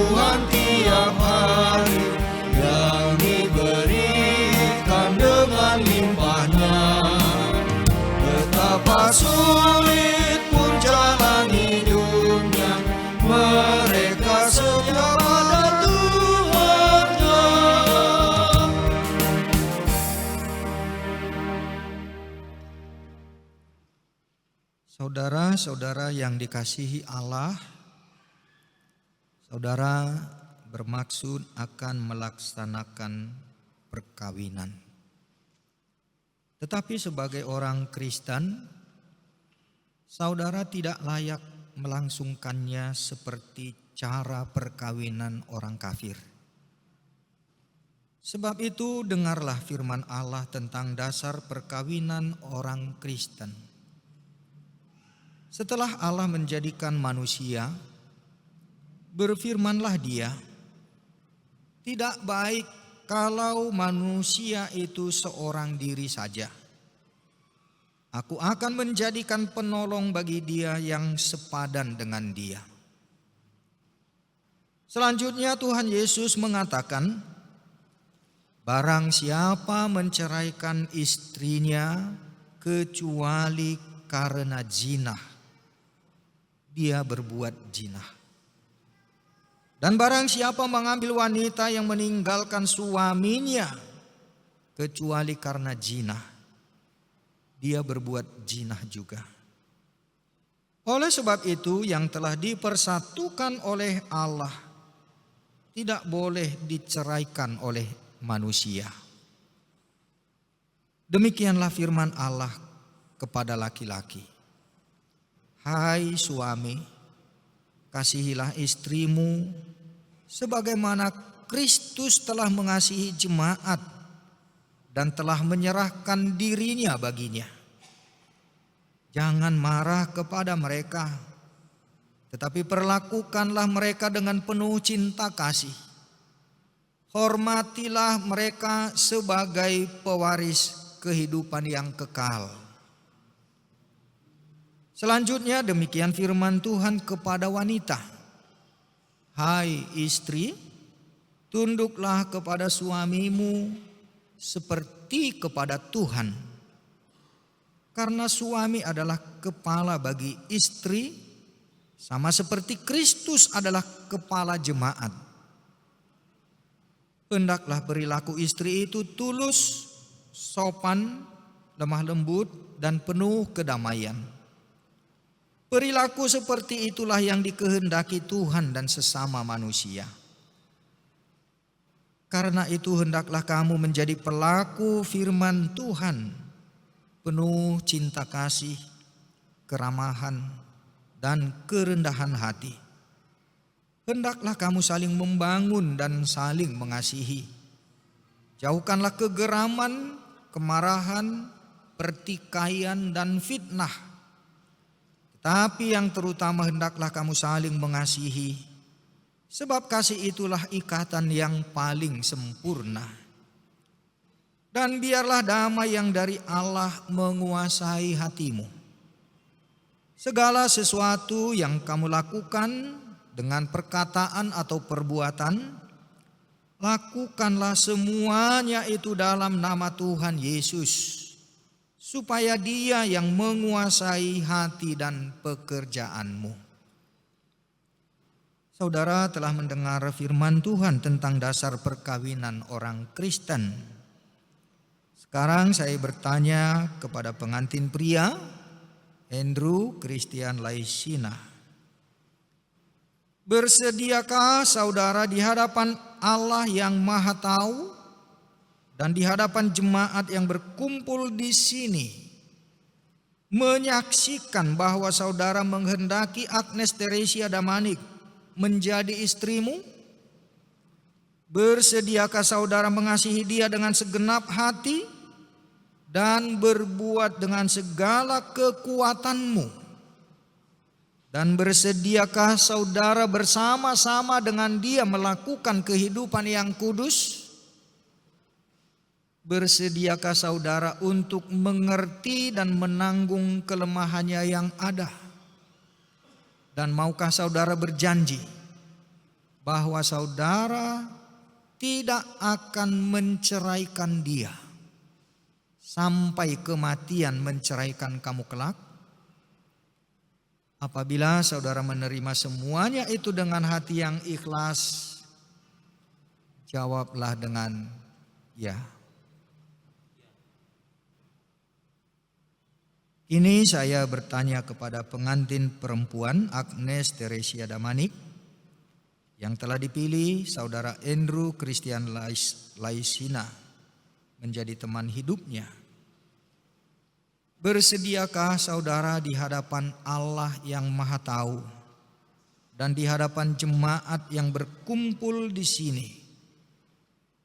Tuhan tiap hari yang diberikan dengan limpahnya. Betapa sulit pun jalan hidupnya, mereka setia pada Tuhannya. Saudara-saudara yang dikasihi Allah, saudara bermaksud akan melaksanakan perkawinan. Tetapi sebagai orang Kristen, saudara tidak layak melangsungkannya seperti cara perkawinan orang kafir. Sebab itu dengarlah firman Allah tentang dasar perkawinan orang Kristen. Setelah Allah menjadikan manusia, berfirmanlah Dia, "Tidak baik kalau manusia itu seorang diri saja. Aku akan menjadikan penolong bagi dia yang sepadan dengan dia." Selanjutnya Tuhan Yesus mengatakan, "Barang siapa menceraikan istrinya kecuali karena zina, dia berbuat zina. Dan barang siapa mengambil wanita yang meninggalkan suaminya kecuali karena zina, dia berbuat zina juga. Oleh sebab itu yang telah dipersatukan oleh Allah tidak boleh diceraikan oleh manusia." Demikianlah firman Allah kepada laki-laki. "Hai suami, kasihilah istrimu sebagaimana Kristus telah mengasihi jemaat dan telah menyerahkan dirinya baginya. Jangan marah kepada mereka, tetapi perlakukanlah mereka dengan penuh cinta kasih. Hormatilah mereka sebagai pewaris kehidupan yang kekal." Selanjutnya demikian firman Tuhan kepada wanita. "Hai istri, tunduklah kepada suamimu seperti kepada Tuhan. Karena suami adalah kepala bagi istri, sama seperti Kristus adalah kepala jemaat. Hendaklah perilaku istri itu tulus, sopan, lemah lembut, dan penuh kedamaian. Perilaku seperti itulah yang dikehendaki Tuhan dan sesama manusia. Karena itu hendaklah kamu menjadi pelaku firman Tuhan, penuh cinta kasih, keramahan, dan kerendahan hati. Hendaklah kamu saling membangun dan saling mengasihi. Jauhkanlah kegeraman, kemarahan, pertikaian, dan fitnah. Tapi yang terutama hendaklah kamu saling mengasihi, sebab kasih itulah ikatan yang paling sempurna. Dan biarlah damai yang dari Allah menguasai hatimu. Segala sesuatu yang kamu lakukan dengan perkataan atau perbuatan, lakukanlah semuanya itu dalam nama Tuhan Yesus, supaya Dia yang menguasai hati dan pekerjaanmu." Saudara telah mendengar firman Tuhan tentang dasar perkawinan orang Kristen. Sekarang saya bertanya kepada pengantin pria, Andrew Christian Laisina. Bersediakah saudara di hadapan Allah yang Maha Tahu dan di hadapan jemaat yang berkumpul di sini menyaksikan bahwa saudara menghendaki Agnes Teresia Damanik menjadi istrimu? Bersediakah saudara mengasihi dia dengan segenap hati dan berbuat dengan segala kekuatanmu? Dan bersediakah saudara bersama-sama dengan dia melakukan kehidupan yang kudus? Bersediakah saudara untuk mengerti dan menanggung kelemahannya yang ada? Dan maukah saudara berjanji bahwa saudara tidak akan menceraikan dia sampai kematian menceraikan kamu kelak? Apabila saudara menerima semuanya itu dengan hati yang ikhlas, jawablah dengan ya. Kini saya bertanya kepada pengantin perempuan Agnes Teresia Damanik yang telah dipilih saudara Andrew Christian Laisina menjadi teman hidupnya. Bersediakah saudara di hadapan Allah yang Maha Tahu dan di hadapan jemaat yang berkumpul di sini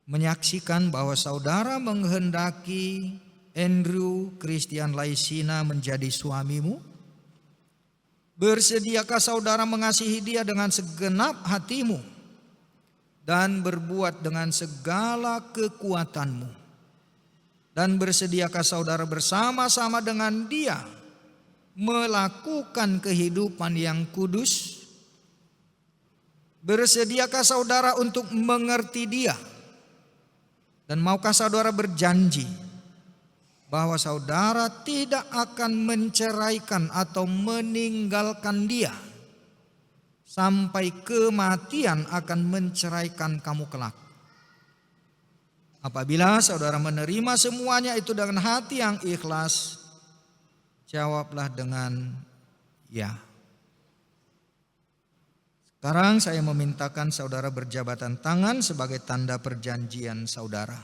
menyaksikan bahwa saudara menghendaki Andrew Christian Laisina menjadi suamimu? Bersediakah saudara mengasihi dia dengan segenap hatimu dan berbuat dengan segala kekuatanmu? Dan bersediakah saudara bersama-sama dengan dia melakukan kehidupan yang kudus? Bersediakah saudara untuk mengerti dia? Dan maukah saudara berjanji bahwa saudara tidak akan menceraikan atau meninggalkan dia sampai kematian akan menceraikan kamu kelak? Apabila saudara menerima semuanya itu dengan hati yang ikhlas, jawablah dengan ya. Sekarang saya memintakan saudara berjabatan tangan sebagai tanda perjanjian saudara.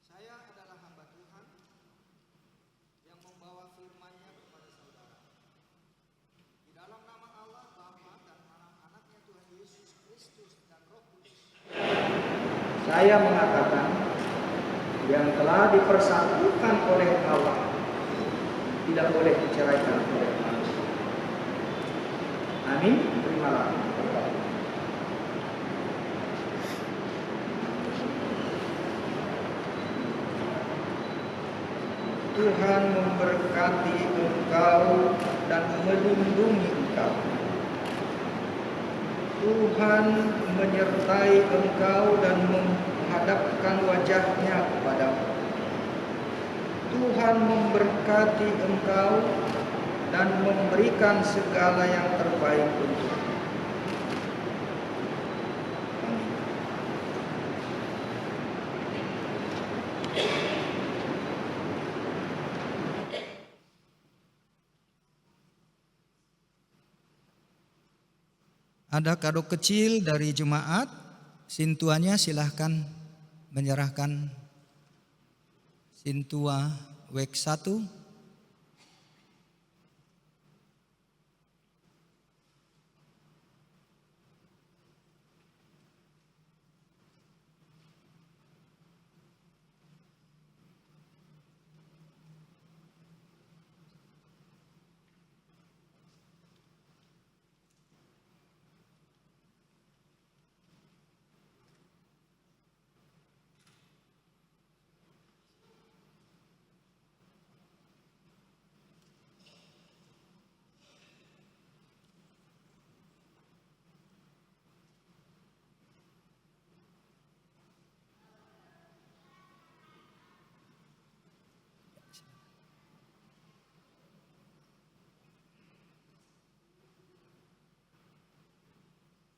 Saya adalah hamba Tuhan yang membawa firman-Nya kepada saudara. Di dalam nama Allah Bapa dan anak-anaknya Tuhan Yesus Kristus dan Roh Kudus, saya mengatakan yang telah dipersatukan oleh Allah tidak boleh diceraikan oleh manusia. Amin. Terimalah. Tuhan memberkati engkau dan melindungi engkau. Tuhan menyertai engkau dan menghadapkan wajahnya kepadamu. Tuhan memberkati engkau dan memberikan segala yang terbaik untukmu. Ada kado kecil dari jemaat, sintuannya silahkan menyerahkan sintua WEK 1.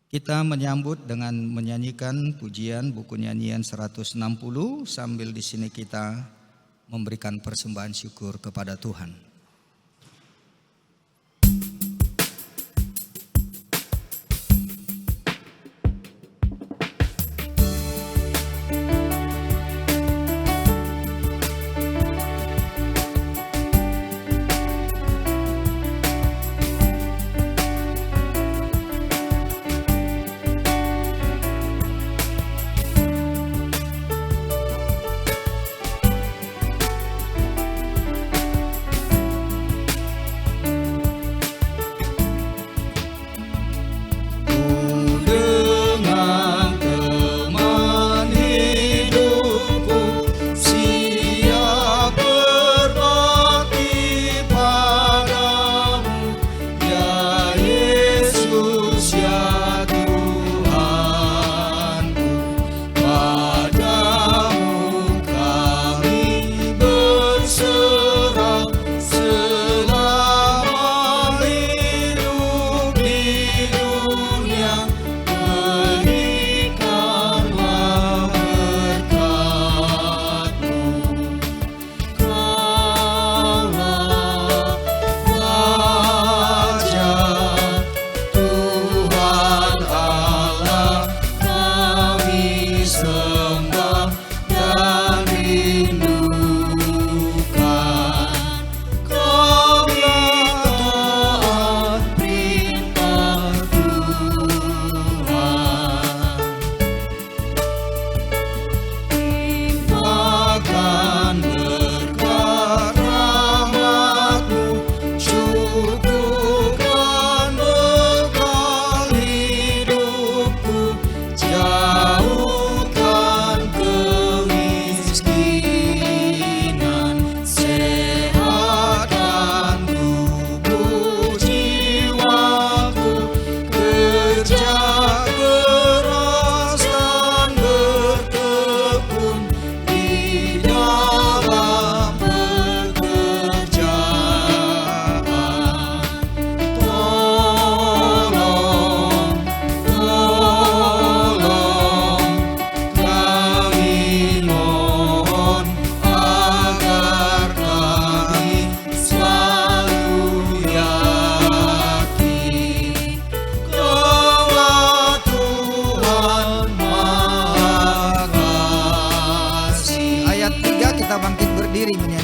Kita menyambut dengan menyanyikan pujian buku nyanyian 160 sambil di sini kita memberikan persembahan syukur kepada Tuhan.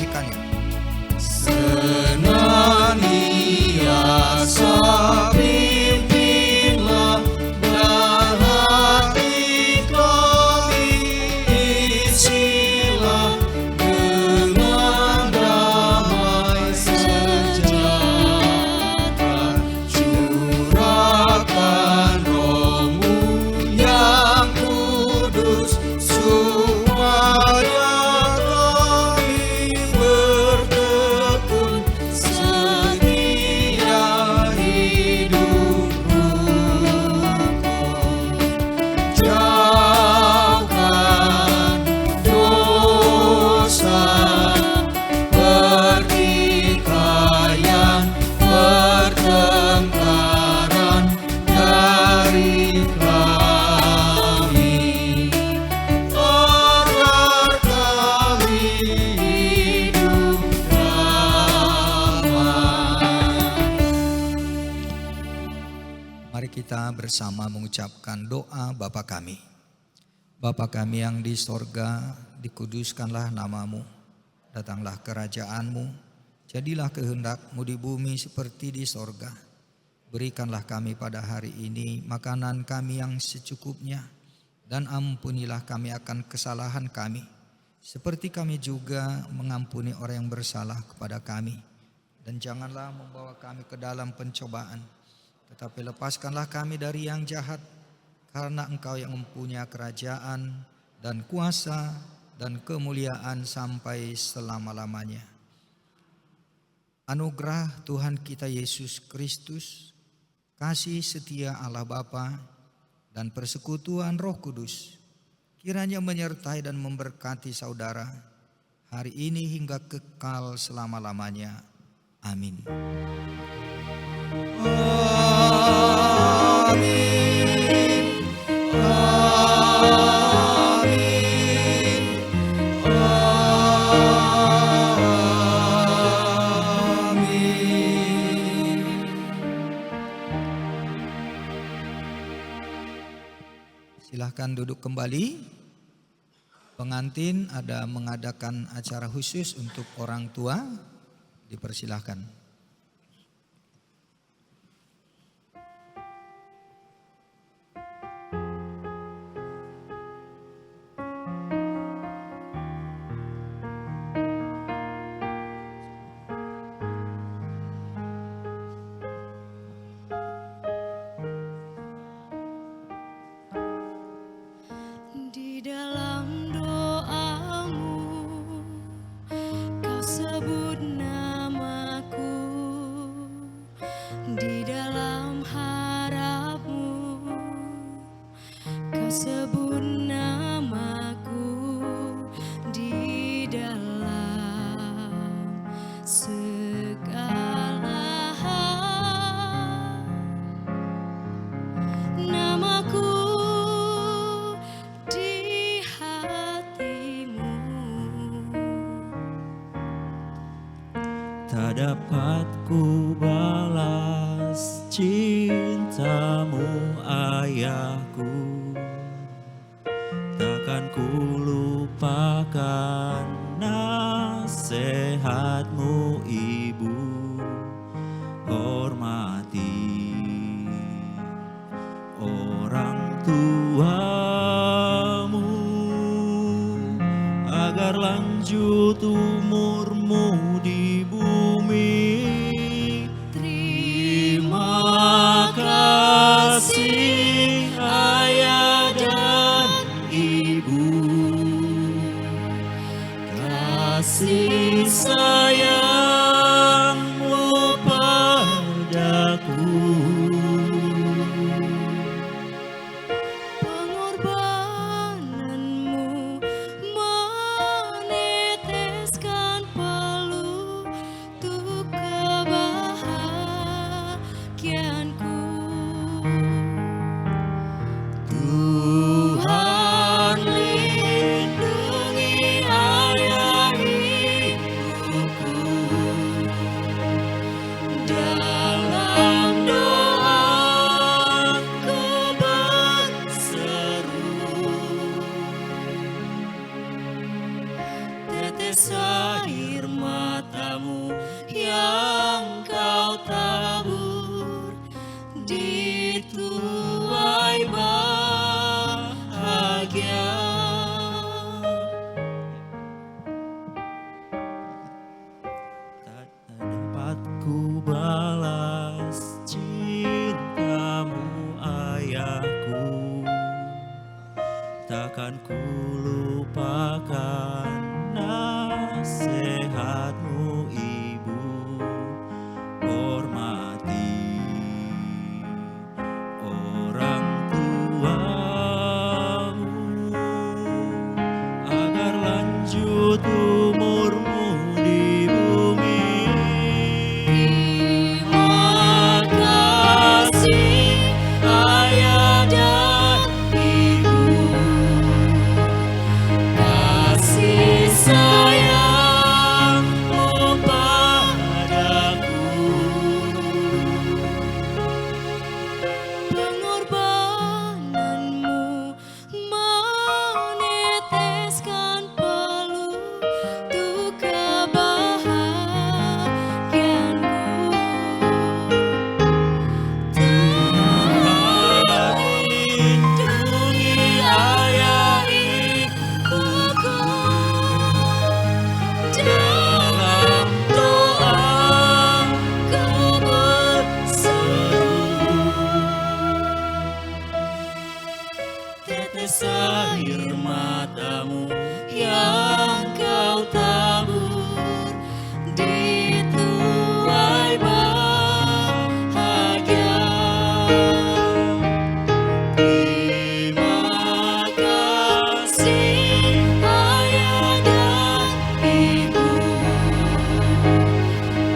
menyanyikannya. Senantiasa pimpinlah dan hati kami isilah dengan damai sejahtera. Curahkan Roh-Mu yang kudus supaya kami bertekun setia hidup rukun. Jauhkan dosa, pertikaian, pertengkaran dari kami, agar kami hidup damai. Mari kita bersama mengucapkan doa Bapa kami. Bapa kami yang di sorga, dikuduskanlah namamu. Datanglah kerajaan-Mu, jadilah kehendak-Mu di bumi seperti di sorga. Berikanlah kami pada hari ini makanan kami yang secukupnya, dan ampunilah kami akan kesalahan kami, seperti kami juga mengampuni orang yang bersalah kepada kami. Dan janganlah membawa kami ke dalam pencobaan, tetapi lepaskanlah kami dari yang jahat, karena Engkau yang mempunyai kerajaan dan kuasa dan kemuliaan sampai selama-lamanya. Anugerah Tuhan kita Yesus Kristus, kasih setia Allah Bapa, dan persekutuan Roh Kudus kiranya menyertai dan memberkati saudara hari ini hingga kekal selama-lamanya. Amin. Amin. Silahkan duduk kembali. Pengantin ada mengadakan acara khusus untuk orang tua. Dipersilahkan. Di dalam doamu, kau sebut namaku. Di dalam harapmu, kau sebut namaku. Di dalam segala hal, namaku di hatimu. Tak dapat ku balas cintamu, ayahku. Takkan ku lupakan nasihatmu, ibu. Hormati orang tuamu, agar lanjut umurmu di bumi. Terima kasih ayah dan ibu, kasih sayangmu padaku. Pengorbananmu meneteskan ku balas cintamu ayahku, takkan ku lupakan nasihatmu ibu. Hormati orang tuamu agar lanjut umurmu di bumi. Terima kasih ayah dan ibu, kasih sayangmu padaku, pengorbananmu meneteskan peluh untuk kebahagiaanku. Lindungi ayah ibuku dalam doaku berseru. Tetes air matamu yang kau tabur di tuai bahagia. Terima kasih ayah dan ibu,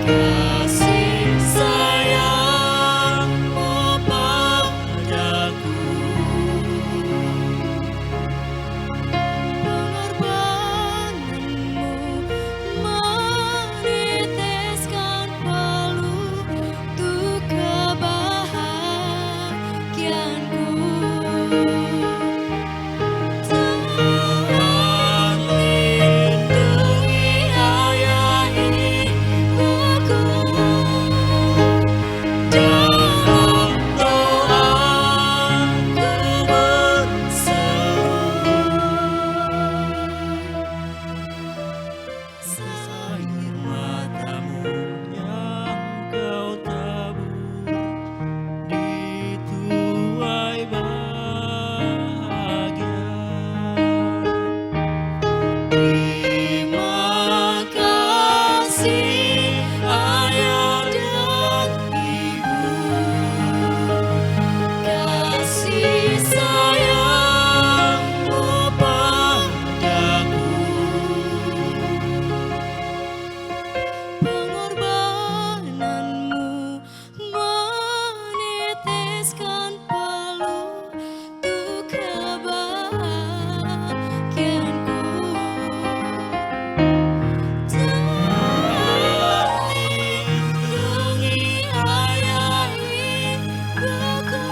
kasih sayangmu padaku, pengorbananmu meneteskan peluh untuk kebahagiaanku. Tuhan lindungi ayah ibuku dalam doaku berseru. Air matamu yang kau tabur di tuai bahagia. Terima kasih ayah dan ibu, kasih sayangmu padaku, pengorbananmu meneteskan peluh untuk kebahagiaanku. Tuhan lindungi ayah ibuku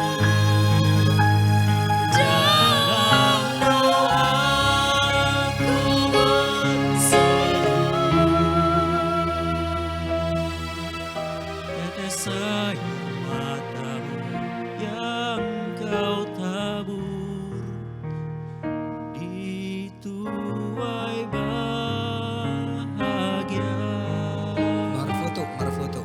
dalam doaku berseru. Tetes air matamu yang kau tabur di tuai bahagia. Marfoto, marfoto.